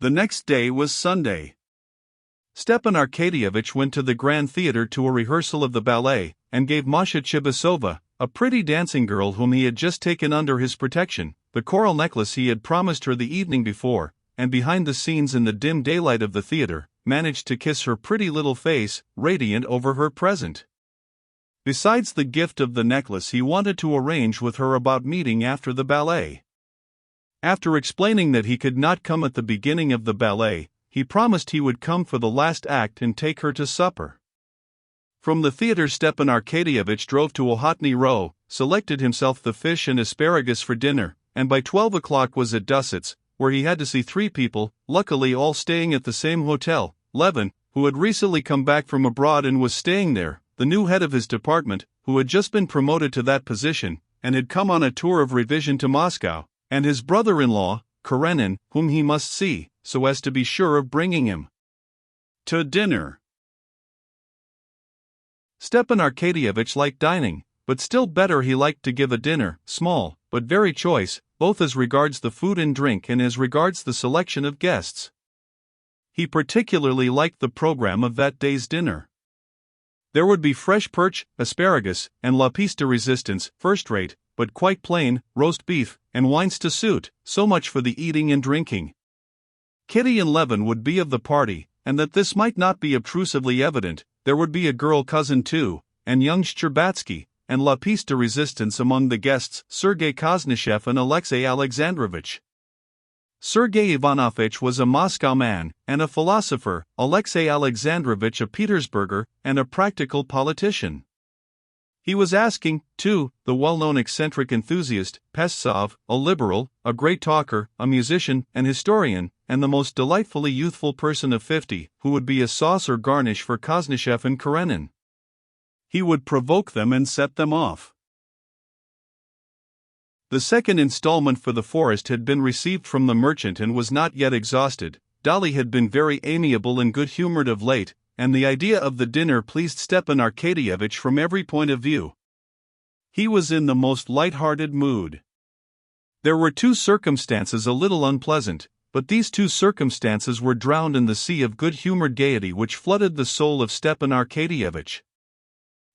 The next day was Sunday. Stepan Arkadyevitch went to the Grand Theater to a rehearsal of the ballet, and gave Masha Chibisova, a pretty dancing girl whom he had just taken under his protection, the coral necklace he had promised her the evening before, and behind the scenes in the dim daylight of the theater, managed to kiss her pretty little face, radiant over her present. Besides the gift of the necklace, he wanted to arrange with her about meeting after the ballet. After explaining that he could not come at the beginning of the ballet, he promised he would come for the last act and take her to supper. From the theater Stepan Arkadyevitch drove to Ochotny Row, selected himself the fish and asparagus for dinner, and by 12 o'clock was at Dussett's, where he had to see 3 people, luckily all staying at the same hotel. Levin, who had recently come back from abroad and was staying there, the new head of his department, who had just been promoted to that position, and had come on a tour of revision to Moscow, and his brother-in-law, Karenin, whom he must see, so as to be sure of bringing him to dinner. Stepan Arkadyevitch liked dining, but still better he liked to give a dinner, small, but very choice, both as regards the food and drink and as regards the selection of guests. He particularly liked the program of that day's dinner. There would be fresh perch, asparagus, and la piece de resistance, first-rate, but quite plain, roast beef, and wines to suit, so much for the eating and drinking. Kitty and Levin would be of the party, and that this might not be obtrusively evident, there would be a girl cousin too, and young Shcherbatsky, and la piece de resistance among the guests, Sergei Koznishev and Alexey Alexandrovich. Sergei Ivanovitch was a Moscow man, and a philosopher, Alexey Alexandrovich a Petersburger, and a practical politician. He was asking, too, the well-known eccentric enthusiast, Pestsov, a liberal, a great talker, a musician, an historian, and the most delightfully youthful person of 50, who would be a sauce or garnish for Koznishev and Karenin. He would provoke them and set them off. The second installment for The Forest had been received from the merchant and was not yet exhausted. Dolly had been very amiable and good-humored of late, and the idea of the dinner pleased Stepan Arkadyevitch from every point of view. He was in the most light-hearted mood. There were 2 circumstances a little unpleasant, but these 2 circumstances were drowned in the sea of good-humored gaiety which flooded the soul of Stepan Arkadyevitch.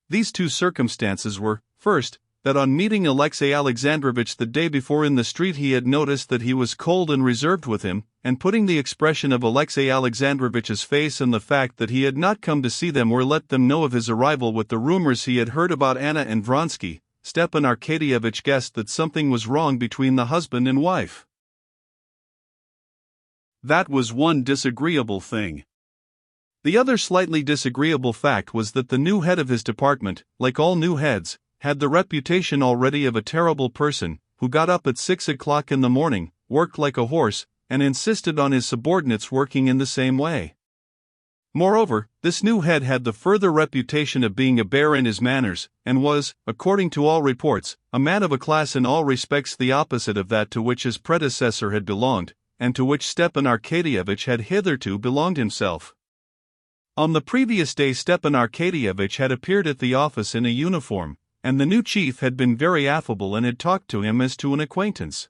These 2 circumstances were, first, that on meeting Alexey Alexandrovich the day before in the street he had noticed that he was cold and reserved with him, and putting the expression of Alexey Alexandrovich's face and the fact that he had not come to see them or let them know of his arrival with the rumors he had heard about Anna and Vronsky, Stepan Arkadyevitch guessed that something was wrong between the husband and wife. That was one disagreeable thing. The other slightly disagreeable fact was that the new head of his department, like all new heads, had the reputation already of a terrible person, who got up at 6 o'clock in the morning, worked like a horse, and insisted on his subordinates working in the same way. Moreover, this new head had the further reputation of being a bear in his manners, and was, according to all reports, a man of a class in all respects the opposite of that to which his predecessor had belonged, and to which Stepan Arkadyevitch had hitherto belonged himself. On the previous day Stepan Arkadyevitch had appeared at the office in a uniform, and the new chief had been very affable and had talked to him as to an acquaintance.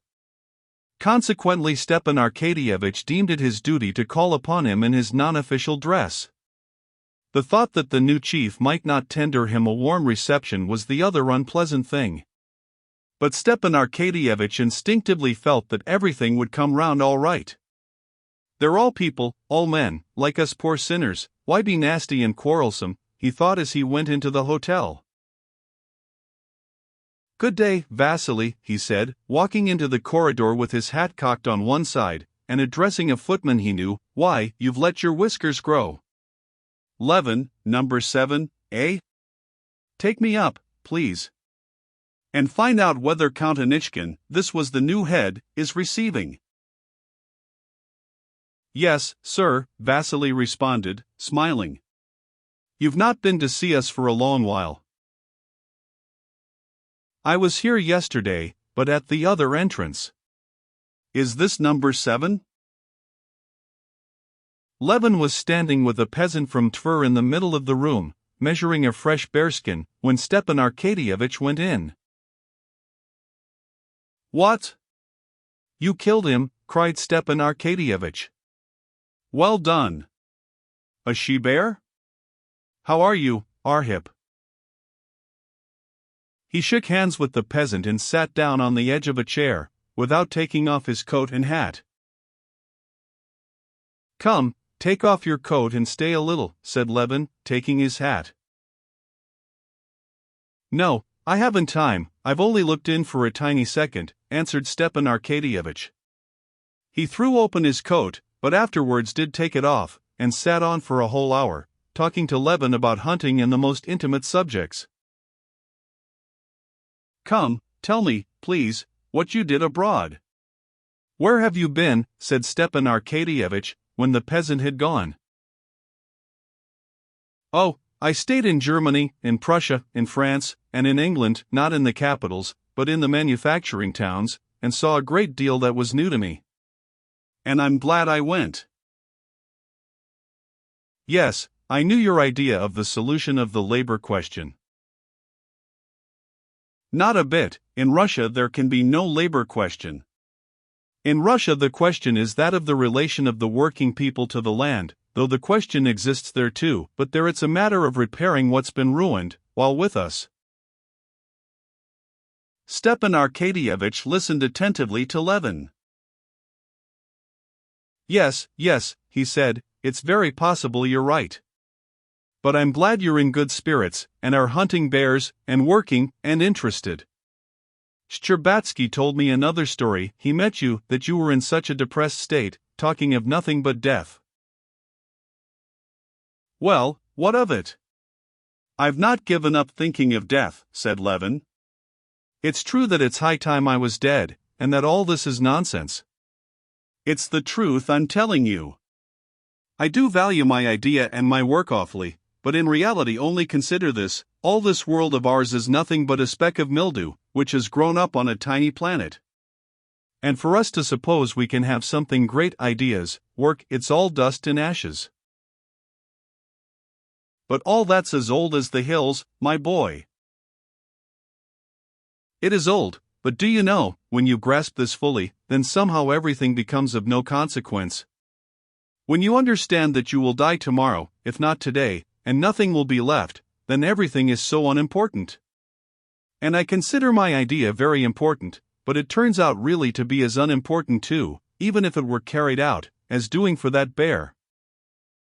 Consequently Stepan Arkadyevitch deemed it his duty to call upon him in his non-official dress. The thought that the new chief might not tender him a warm reception was the other unpleasant thing. But Stepan Arkadyevitch instinctively felt that everything would come round all right. They're all people, all men, like us poor sinners, why be nasty and quarrelsome, he thought as he went into the hotel. "Good day, Vasily," he said, walking into the corridor with his hat cocked on one side, and addressing a footman he knew. "Why, you've let your whiskers grow." "Levin, number 7, eh? Take me up, please. And find out whether Count Anichkin, this was the new head, is receiving." "Yes, sir," Vasily responded, smiling. "You've not been to see us for a long while." "I was here yesterday, but at the other entrance." "Is this number 7? Levin was standing with a peasant from Tver in the middle of the room, measuring a fresh bearskin, when Stepan Arkadyevitch went in. "What? You killed him?" cried Stepan Arkadyevitch. Well done. A she-bear? How are you, Arhip? He shook hands with the peasant and sat down on the edge of a chair, without taking off his coat and hat. Come, take off your coat and stay a little, said Levin, taking his hat. No, I haven't time, I've only looked in for a tiny second, answered Stepan Arkadyevitch. He threw open his coat, but afterwards did take it off, and sat on for a whole hour, talking to Levin about hunting and the most intimate subjects. Come, tell me, please, what you did abroad. Where have you been? Said Stepan Arkadyevitch, when the peasant had gone. Oh, I stayed in Germany, in Prussia, in France, and in England, not in the capitals, but in the manufacturing towns, and saw a great deal that was new to me. And I'm glad I went. Yes, I knew your idea of the solution of the labor question. Not a bit. In Russia there can be no labor question. In Russia the question is that of the relation of the working people to the land, though the question exists there too, but there it's a matter of repairing what's been ruined, while with us. Stepan Arkadyevitch listened attentively to Levin. Yes, he said, it's very possible you're right. But I'm glad you're in good spirits, and are hunting bears, and working, and interested. Shcherbatsky told me another story, he met you, that you were in such a depressed state, talking of nothing but death. Well, what of it? I've not given up thinking of death, said Levin. It's true that it's high time I was dead, and that all this is nonsense. It's the truth I'm telling you. I do value my idea and my work awfully, but in reality only consider this, all this world of ours is nothing but a speck of mildew, which has grown up on a tiny planet. And for us to suppose we can have something great ideas, work, it's all dust and ashes. But all that's as old as the hills, my boy. It is old, but do you know, when you grasp this fully, then somehow everything becomes of no consequence. When you understand that you will die tomorrow, if not today, and nothing will be left, then everything is so unimportant. And I consider my idea very important, but it turns out really to be as unimportant too, even if it were carried out, as doing for that bear.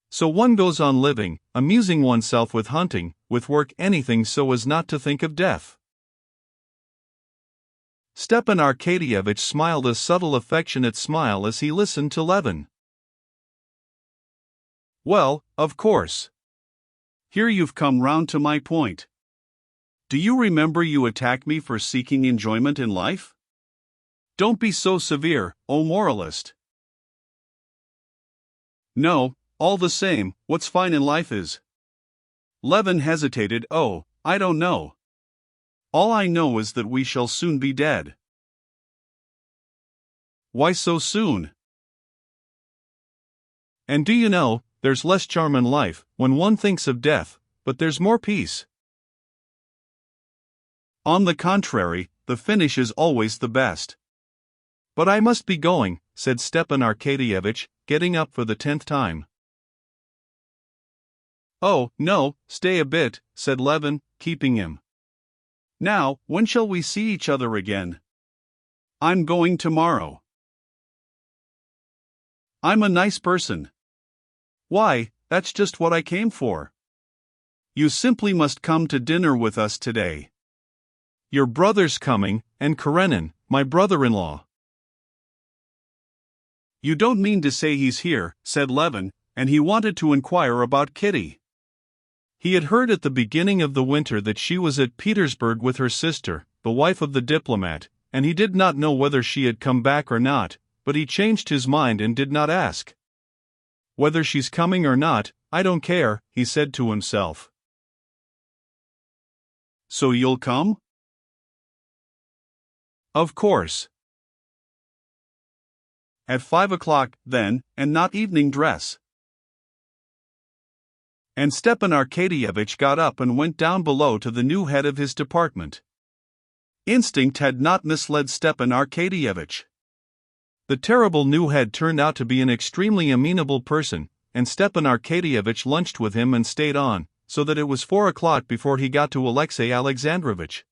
So one goes on living, amusing oneself with hunting, with work, anything so as not to think of death. Stepan Arkadyevitch smiled a subtle affectionate smile as he listened to Levin. Well, of course. Here you've come round to my point. Do you remember you attacked me for seeking enjoyment in life? Don't be so severe, O moralist. No, all the same, what's fine in life is. Levin hesitated. Oh, I don't know. All I know is that we shall soon be dead. Why so soon? And do you know, there's less charm in life, when one thinks of death, but there's more peace. On the contrary, the finish is always the best. But I must be going, said Stepan Arkadyevitch, getting up for the 10th time. Oh, no, stay a bit, said Levin, keeping him. Now, when shall we see each other again? I'm going tomorrow. I'm a nice person. Why, that's just what I came for. You simply must come to dinner with us today. Your brother's coming, and Karenin, my brother-in-law. You don't mean to say he's here, said Levin, and he wanted to inquire about Kitty. He had heard at the beginning of the winter that she was at Petersburg with her sister, the wife of the diplomat, and he did not know whether she had come back or not, but he changed his mind and did not ask. Whether she's coming or not, I don't care, he said to himself. So you'll come? Of course. At 5 o'clock, then, and not evening dress. And Stepan Arkadyevitch got up and went down below to the new head of his department. Instinct had not misled Stepan Arkadyevitch. The terrible new head turned out to be an extremely amenable person, and Stepan Arkadyevitch lunched with him and stayed on, so that it was 4 o'clock before he got to Alexey Alexandrovitch.